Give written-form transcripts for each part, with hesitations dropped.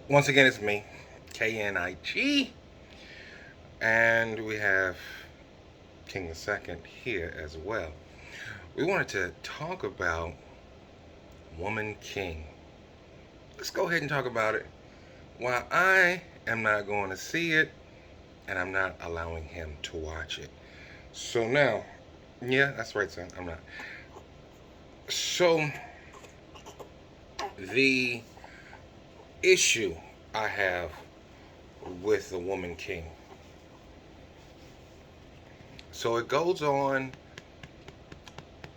Once again, it's me, KNIG, and we have King the Second here as well. We wanted to talk about Woman King. Let's go ahead and talk about it. While I am not going to see it, and I'm not allowing him to watch it. So now, yeah, that's right, son. I'm not. So the issue I have with the Woman King. So it goes on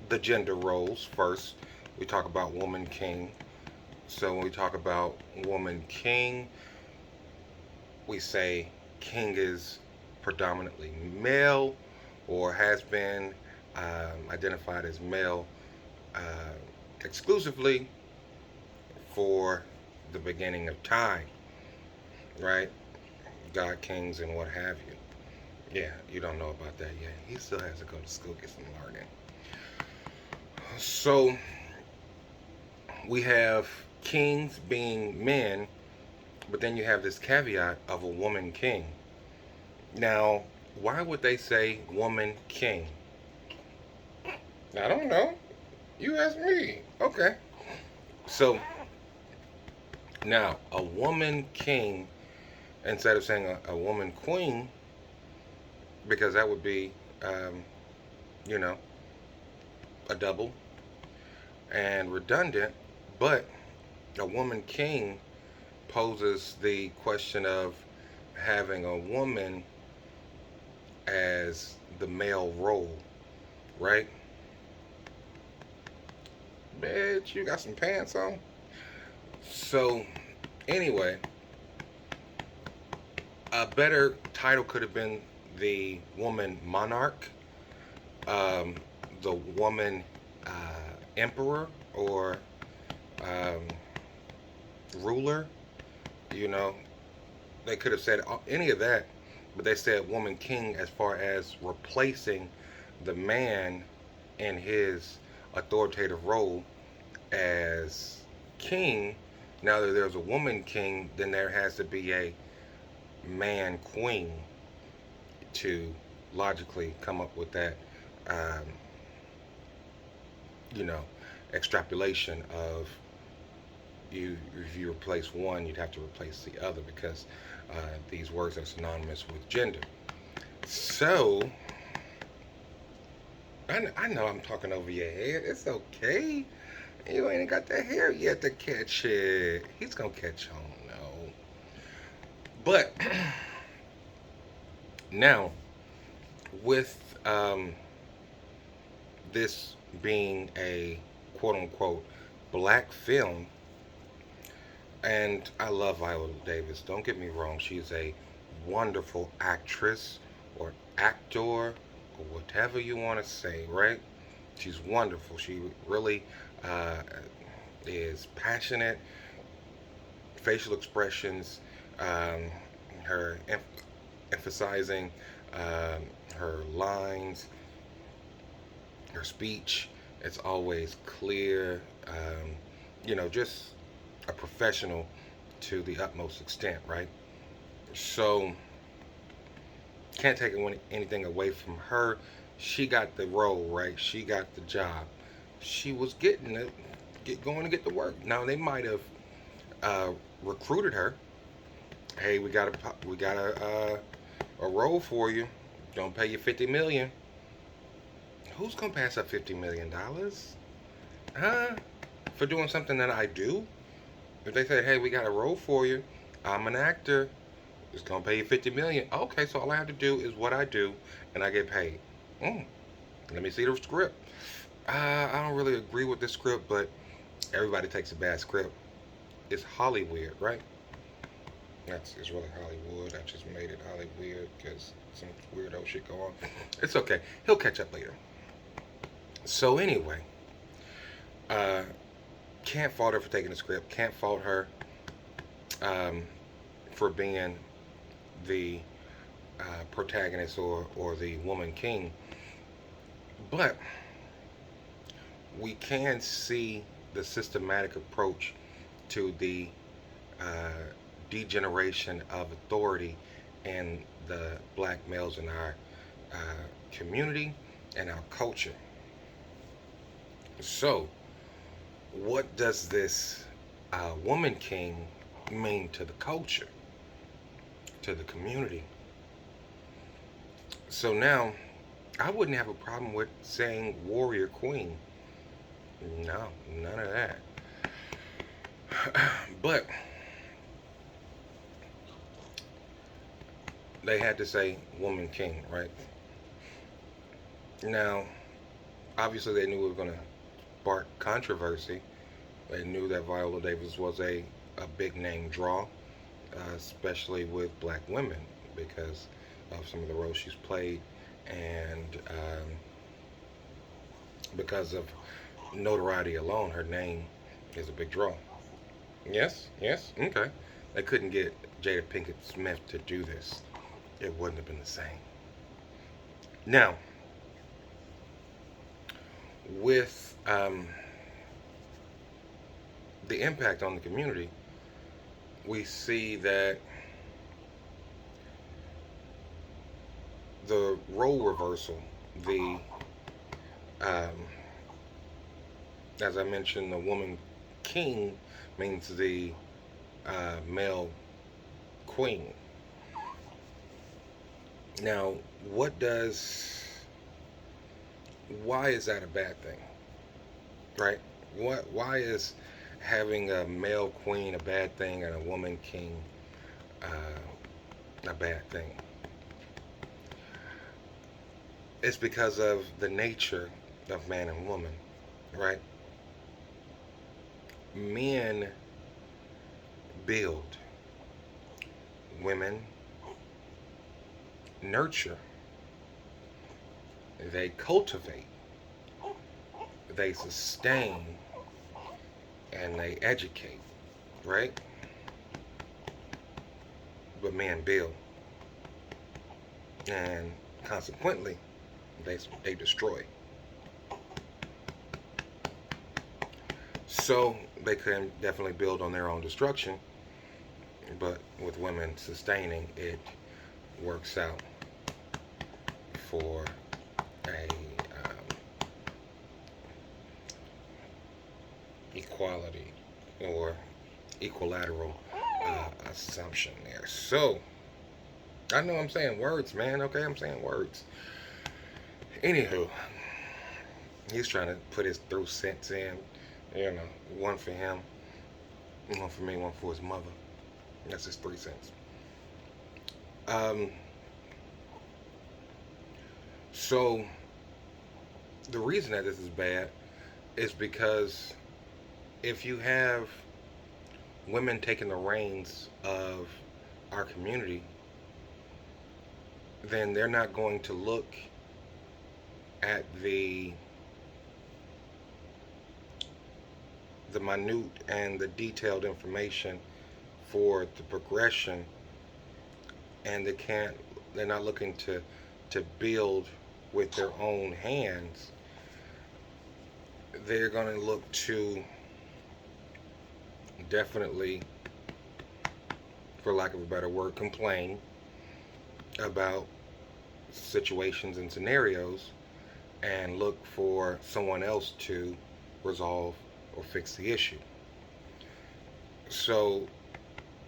the gender roles first. We talk about Woman King. So when we talk about Woman King, we say King is predominantly male or has been identified as male uh, exclusively for the beginning of time, right? God Kings and what have you. Yeah, you don't know about that yet. He still has to go to school, get some learning. So we have kings being men, but then you have this caveat of a woman king. Now, why would they say woman king? I don't know. You ask me. Okay. So now, a woman king, instead of saying a woman queen, because that would be, um, you know, a double and redundant, but a woman king poses the question of having a woman as the male role, right? Bitch, you got some pants on? So, anyway, a better title could have been the woman monarch, um, the woman emperor, or um, ruler. You know, they could have said any of that, but they said woman king as far as replacing the man in his authoritative role as king. Now that there's a woman king, then there has to be a man queen to logically come up with that, um, you know, extrapolation of you. If you replace one, you'd have to replace the other because these words are synonymous with gender. So I know I'm talking over your head. It's okay. You ain't got the hair yet to catch it. He's gonna catch on, no. But now, with this being a quote unquote black film, and I love Viola Davis, don't get me wrong, she's a wonderful actress or actor or whatever you want to say, right? She's wonderful. She really uh, is passionate, facial expressions, um, her emphasizing her lines, her speech. It's always clear. Just a professional to the utmost extent, right? So can't take anything away from her. She got the role, right? She got the job. She was getting it, going to get the work. Now they might have uh, recruited her. Hey, we got a role for you. Don't pay you 50 million. Who's gonna pass up $50 million? Huh? For doing something that I do? If they say, hey, we got a role for you, I'm an actor. It's gonna pay you 50 million. Okay, so all I have to do is what I do, and I get paid. Mm, Let me see the script. I don't really agree with this script, but everybody takes a bad script. It's Hollywood, right? It's really Hollywood. I just made it Hollywood because some weirdo shit go on. It's okay. He'll catch up later. So anyway, uh, can't fault her for taking the script. Can't fault her um, for being the protagonist or the woman king. But we can see the systematic approach to the uh, degeneration of authority in the black males in our community and our culture. So, what does this woman king mean to the culture, to the community? So now, I wouldn't have a problem with saying warrior queen. No, none of that. But they had to say woman king, right? Now, obviously, they knew it was going to spark controversy. They knew that Viola Davis was a big name draw, especially with black women because of some of the roles she's played and because of notoriety alone, her name is a big draw. Yes, yes, okay. They couldn't get Jada Pinkett Smith to do this. It wouldn't have been the same. Now, with the impact on the community, we see that the role reversal, the um, as I mentioned, the woman king means the male queen. Now, what does why is that a bad thing, right? Why is having a male queen a bad thing and a woman king a bad thing? It's because of the nature of man and woman, right? Men build, women nurture, they cultivate, they sustain, and they educate, right? But men build, and consequently, they destroy. So they can definitely build on their own destruction, but with women sustaining, it works out for a equality or equilateral assumption there. So I know I'm saying words, man. Okay, I'm saying words. Anywho, he's trying to put his through cents in. You know, one for him, one for me, one for his mother. That's his 3 cents. Um, so the reason that this is bad is because if you have women taking the reins of our community, then they're not going to look at the minute and the detailed information for the progression, and they're not looking to build with their own hands. They're going to look to definitely, for lack of a better word, complain about situations and scenarios and look for someone else to resolve or fix the issue. So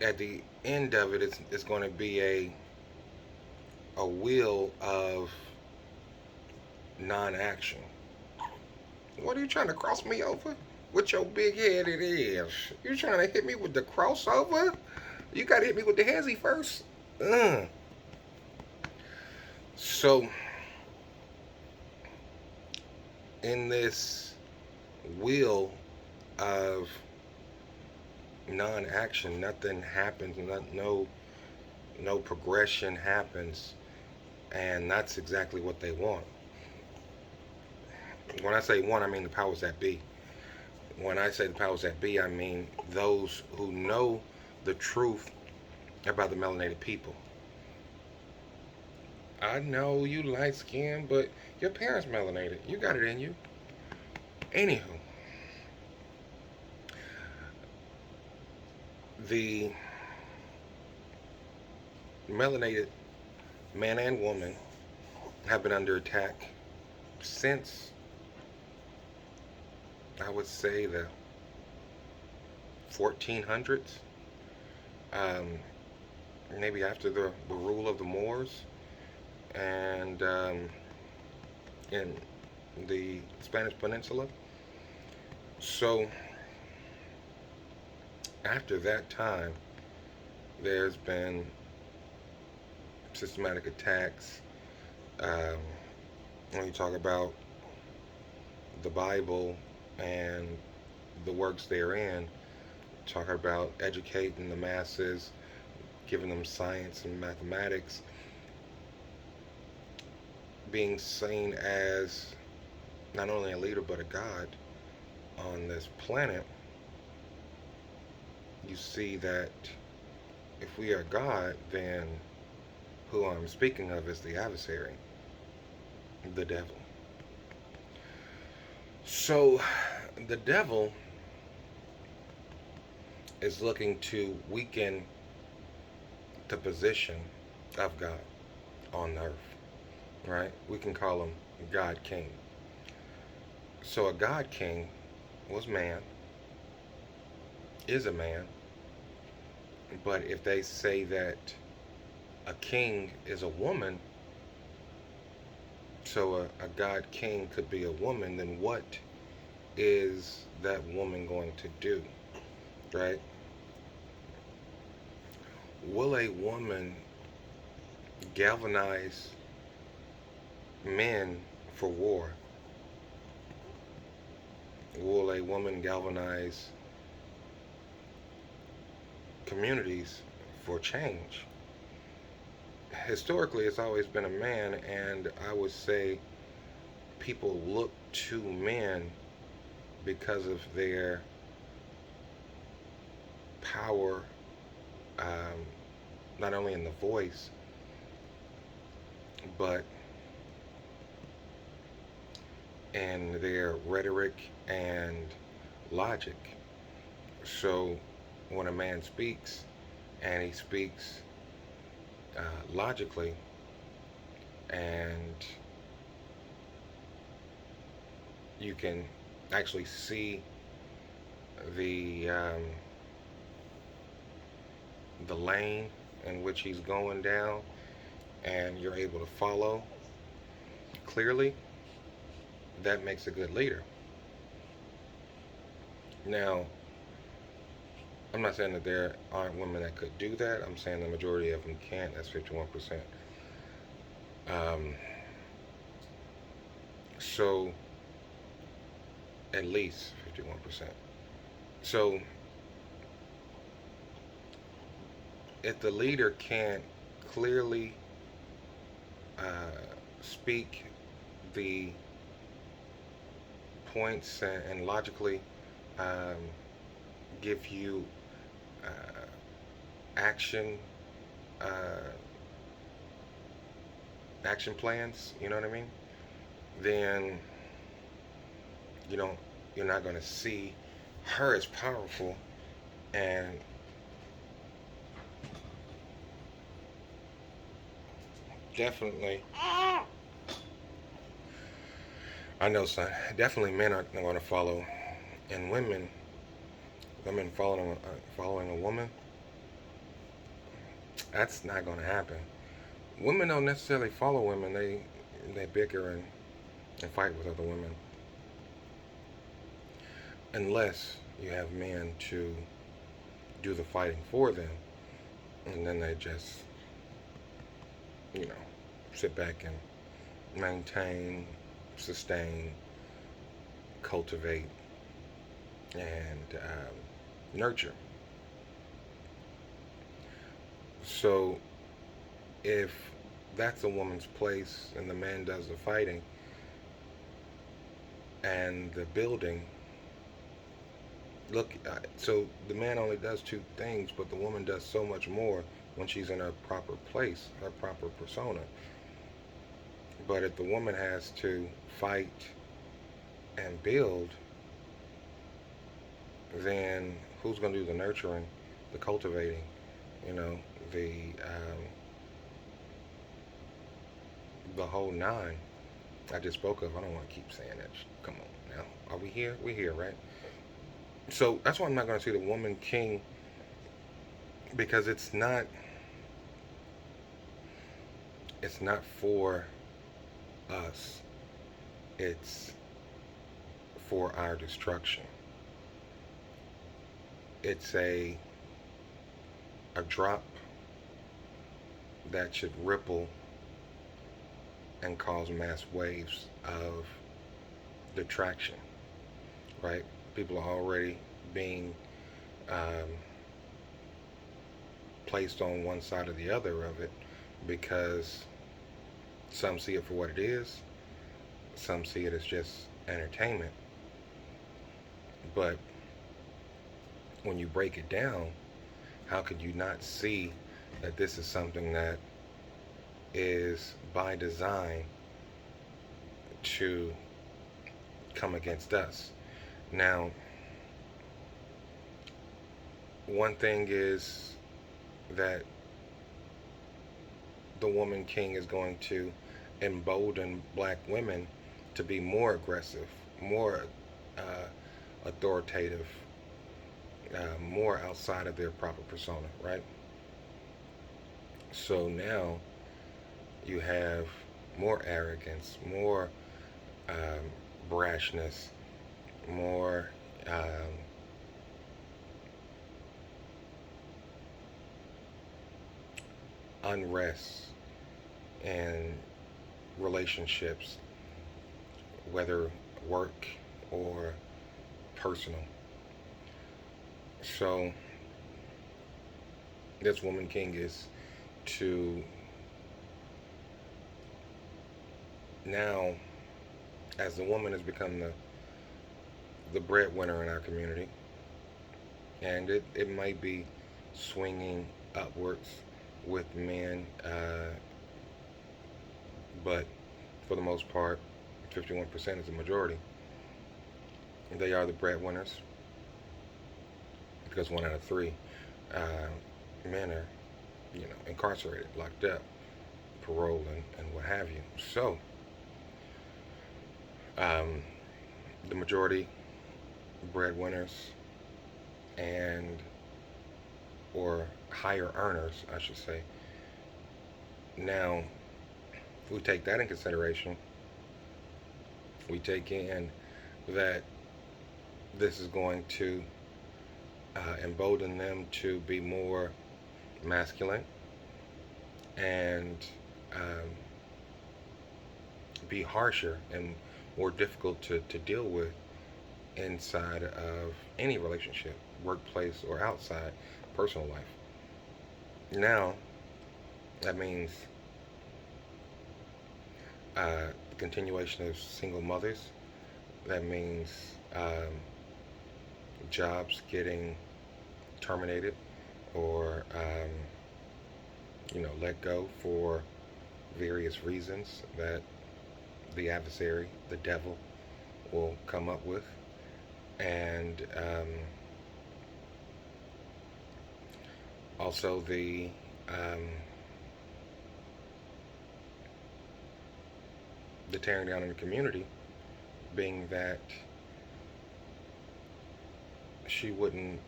at the end of it, it's going to be a wheel of non-action. What are you trying to cross me over with your big head? It is. You trying to hit me with the crossover? You got to hit me with the hezzy first. So in this wheel of non-action, nothing happens. No progression happens, and that's exactly what they want. When I say want, I mean the powers that be. When I say the powers that be, I mean those who know the truth about the melanated people. I know you light skinned, but your parents melanated. You got it in you. Anywho, the melanated man and woman have been under attack since, I would say, the 1400s, um, maybe after the rule of the Moors, and in the Spanish Peninsula. So after that time, there's been systematic attacks. Um, when you talk about the Bible and the works therein, talk about educating the masses, giving them science and mathematics, being seen as not only a leader but a god on this planet. You see that if we are God, then who I'm speaking of is the adversary, the devil. So the devil is looking to weaken the position of God on earth, right? We can call him God King. So a God King was man, is a man, but if they say that a king is a woman, so a God King could be a woman, then what is that woman going to do, right? Will a woman galvanize men for war? Will a woman galvanize communities for change? Historically, it's always been a man, and I would say people look to men because of their power, um, not only in the voice, but in their rhetoric and logic. So when a man speaks and he speaks logically, and you can actually see the the lane in which he's going down, and you're able to follow clearly, that makes a good leader. Now, I'm not saying that there aren't women that could do that. I'm saying the majority of them can't. That's 51%. Um, so, at least 51%. So, if the leader can't clearly speak the points and logically um, give you uh, action uh, action plans, you know what I mean? Then you don't you're not going to see her as powerful. And definitely, I know, son, definitely men aren't going to follow, and women following a woman, that's not going to happen. Women don't necessarily follow women. They bicker and fight with other women unless you have men to do the fighting for them, and then they just, you know, sit back and maintain, sustain, cultivate, and nurture. So if that's a woman's place and the man does the fighting and the building, look, so the man only does two things, but the woman does so much more when she's in her proper place, her proper persona. But if the woman has to fight and build, then who's going to do the nurturing, the cultivating, you know, the the whole nine I just spoke of. I don't want to keep saying that. Come on now. Are we here? We're here, right? So that's why I'm not going to say the woman king, because it's not for us. It's for our destruction. It's a drop that should ripple and cause mass waves of detraction, right? People are already being um, placed on one side or the other of it because some see it for what it is, some see it as just entertainment. But when you break it down, how could you not see that this is something that is by design to come against us? Now, one thing is that the woman king is going to embolden black women to be more aggressive, more authoritative, more outside of their proper persona, right? So now you have more arrogance, more um, brashness, more unrest in relationships, whether work or personal. So this woman king is to now, as the woman has become the breadwinner in our community, and it might be swinging upwards with men, but for the most part, 51% is the majority. They are the breadwinners because 1 out of 3 men are, incarcerated, locked up, parole, and what have you. So, um, the majority breadwinners and or higher earners, I should say. Now, if we take that in consideration, we take in that this is going to embolden them to be more masculine and um, be harsher and more difficult to deal with inside of any relationship, workplace or outside personal life. Now, that means continuation of single mothers. That means jobs getting terminated or let go for various reasons that the adversary, the devil, will come up with, and also um, the tearing down in the community, being that she wouldn't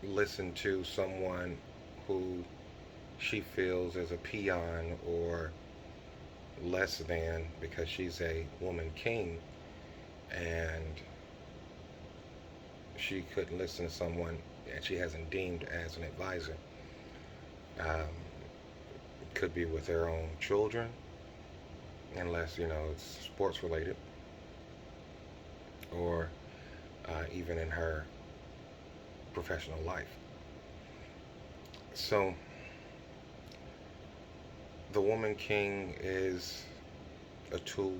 listen to someone who she feels is a peon or less than because she's a woman king, and she couldn't listen to someone that she hasn't deemed as an advisor. Um, could be with her own children, unless it's sports related, or even in her professional life. So the woman king is a tool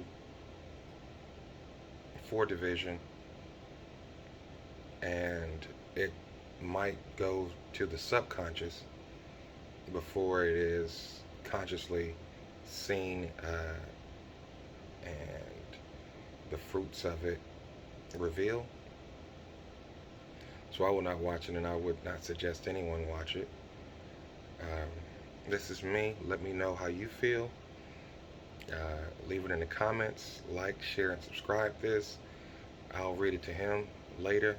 for division, and it might go to the subconscious before it is consciously seen, and the fruits of it revealed. So I will not watch it, and I would not suggest anyone watch it. This is me. Let me know how you feel. Leave it in the comments. Like, share, and subscribe this. I'll read it to him later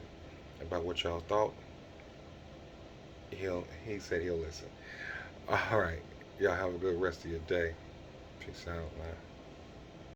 about what y'all thought. He said he'll listen. All right. Y'all have a good rest of your day. Peace out, man.